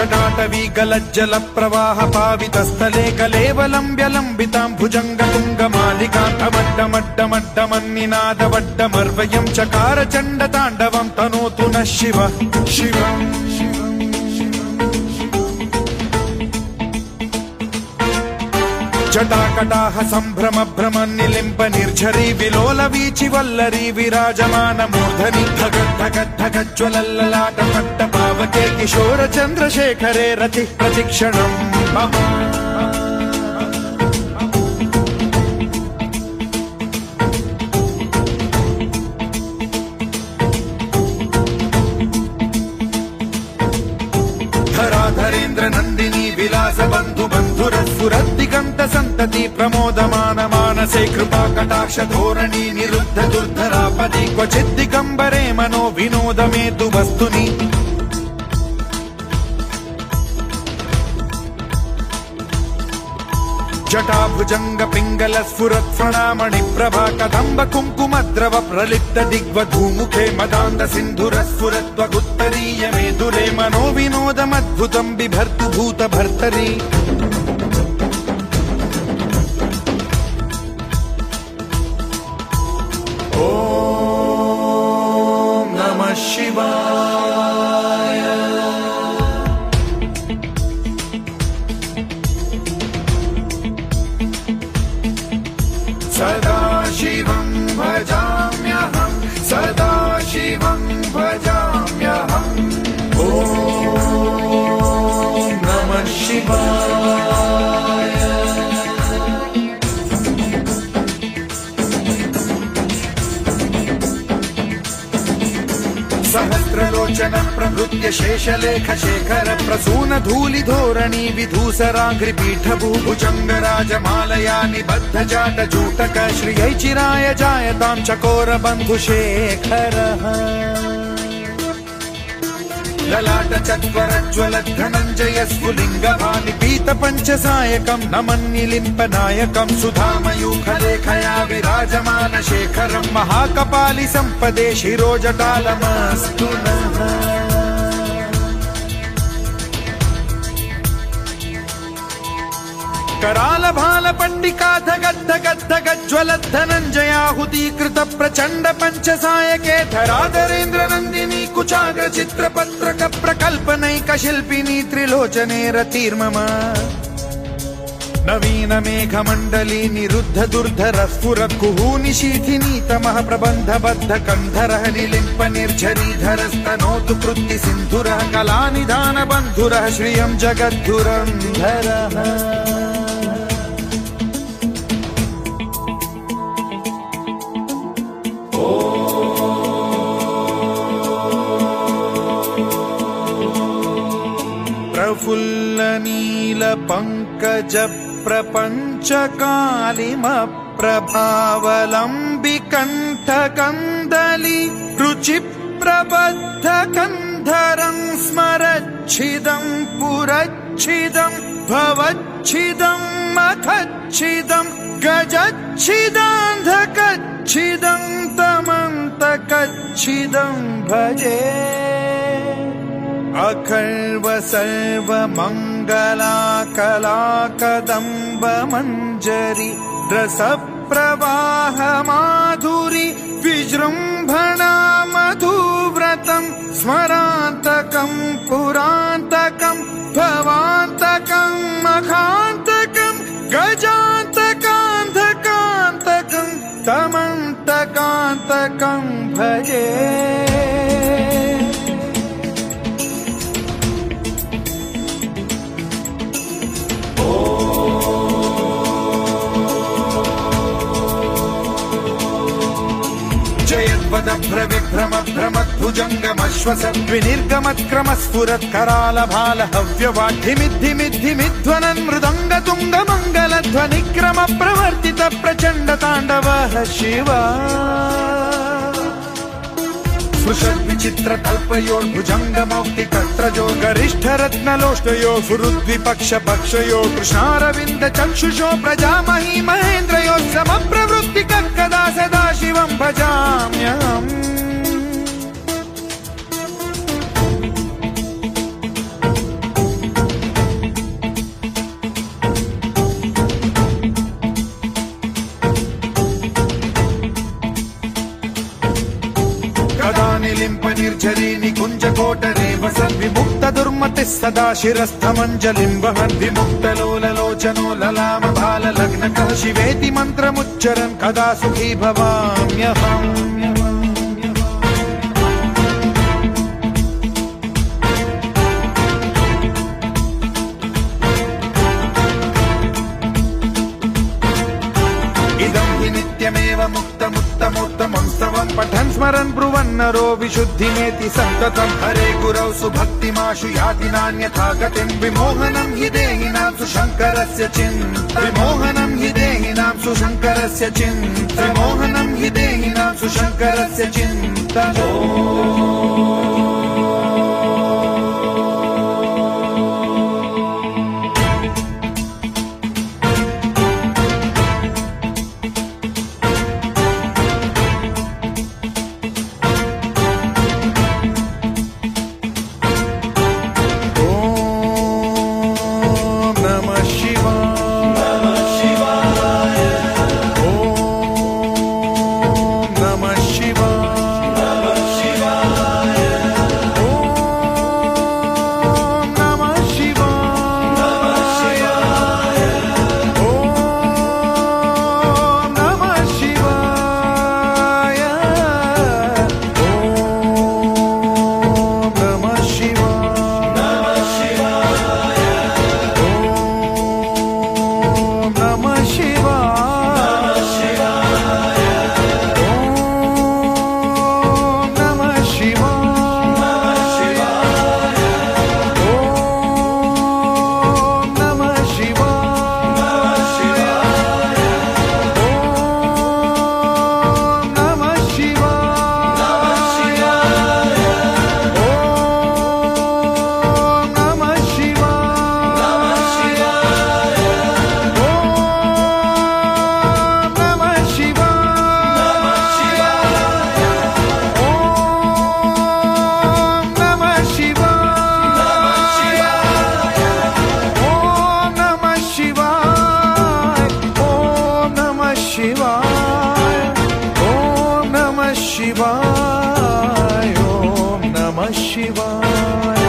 जटाटवी गलज्जल प्रवाह पावितस्थले कलेवलम्ब्य लम्बितां भुजङ्गतुङ्गमालिकान्तमड्डमड्डमड्डमन्निनादवड्डमर्वयं चकार चण्डताण्डवं तनोतु नः शिवः शिवम् जटाकटाह सम्भ्रम भ्रम निलिम्ब निर्झरी विलोल वीचि वल्लरी विराजमान मूर्धनि धगद्धगद्धगज्ज्वलल्ललाट पट्ट पावके किशोर चन्द्रशेखरे रतिः प्रतिक्षणम् मम धराधरेन्द्र नन्दिनी विलास बन्धु बन्धुरस्फुरद्दिगन्त सन्तति प्रमोदमान मानसे कृपा कटाक्ष धोरणी निरुद्ध दुर्धरापदि क्वचित् दिगम्बरे मनो विनोद मेतु वस्तुनि जटाभुजंग पिंगल स्फुरत् फणामणि प्रभा कदम्ब कुङ्कुमद्रव प्रलिप्त दिग्वधूमुखे मदान्ध सिन्धुर स्फुरत्वगुत्तरीय मेदुरे मनो विनोदमद्भुतं बिभर्तु भूत भर्तरि ॐ नमः शिवाय सदा शिवं भजाम्यहं सदा शिवं भजाम्यहम् ॐ नमः शिवाय सहस्रलोचन प्रभृत्य शेषलेख शेखर प्रसून धूलि धोरणी विधूसराघ्रि पीठ भूभुजंग राजमालया निबद्ध जाट जूटक श्रियै चिराय जायतां चकोर बन्धु शेखरः ललाट चत्वरज्वल धनञ्जय स्फुलिङ्ग भानि पीत पञ्चसायकं नमन्निलिम्प नायकं सुधामयूखलेखया विराजमान शेखरं महाकपालि सम्पदे शिरोजटालमस्तु नः कराल भाल पंडिका धगद्धगद्धगज्ज्वलत् धनञ्जयाहुतीकृत प्रचण्ड पञ्चसायके धराधरेन्द्र नन्दिनी कुचाग्र चित्रपत्रक प्रकल्पनैक शिल्पिनी त्रिलोचने रतिर्मम नवीन मेघमण्डली निरुद्ध दुर्धर स्फुर कुहूनि शीथिनी तमः प्रबन्ध बद्ध कन्धरः निलिम्प निर्झरीधरस्तनोतु कृत्ति सिन्धुरः कलानिधान बन्धुरः श्रियं जगद्धुरन्धरः प्रफुल्ल नील पंकज प्रपंच कालिम प्रभावलंबि कंठ कंदली रुचि प्रबद्ध कंधरं स्मरच्छिदं पुरच्छिदं भवच्छिदं मखच्छिदं गजच्छिदान्धकच्छिदं तमन्तकच्छिदं भजे अखर्व सर्व मंगला कला कदम्ब मंजरी रस प्रवाह माधुरी विजृंभणा मधुव्रतं स्मरान्तकं पुरान्तकं भवान्तकं मखान्तकं गजान्तकान्धकान्तकं तमन्तकान्तकं भजे भ्रविभ्रम भ्रमद्भुजङ्गमश्वसद्विनिर्गमत्क्रम स्फुरत् कराल भाल हव्यवाढ्यमिद्धिमिद्धिमिध्वनन् मृदङ्ग तुङ्ग मङ्गलध्वनिक्रम प्रवर्तित प्रचण्ड ताण्डवः शिवा स्पृशद्विचित्र कल्पयोर्भुजङ्ग मौक्तिकत्रजो गरिष्ठ रत्नलोष्टयो फुरुद्विपक्ष पक्षयो कृष्णारविन्द चक्षुषो प्रजामही महेन्द्रयो समप्रवृत्तिकः कदा सदा शिवं भजाम्यहम् निर्झरी निकुञ्जकोटरे वसन् विमुक्तदुर्मतिः सदा शिरस्थमञ्जलिं वहन् विमुक्तलोललोचनो ललामभाललग्नकः शिवेति मन्त्रमुच्चरन् कदा सुखी भवाम्यहम् नित्यमेव मुक्तमुत्तमोत्तमं स्तवं पठन् स्मरन् ब्रुवन्नरो विशुद्धिमेति सन्ततं हरे गुरौ सुभक्तिमाशु याति नान्यथा गतिं विमोहनं हि देहिनां सुशङ्करस्य चिन्ता विमोहनं हि देहिनां सुशङ्करस्य चिन्ता विमोहनं हि देहिनां सुशङ्करस्य चिन्ता Om Namah Shivaya, Om Namah Shivaya.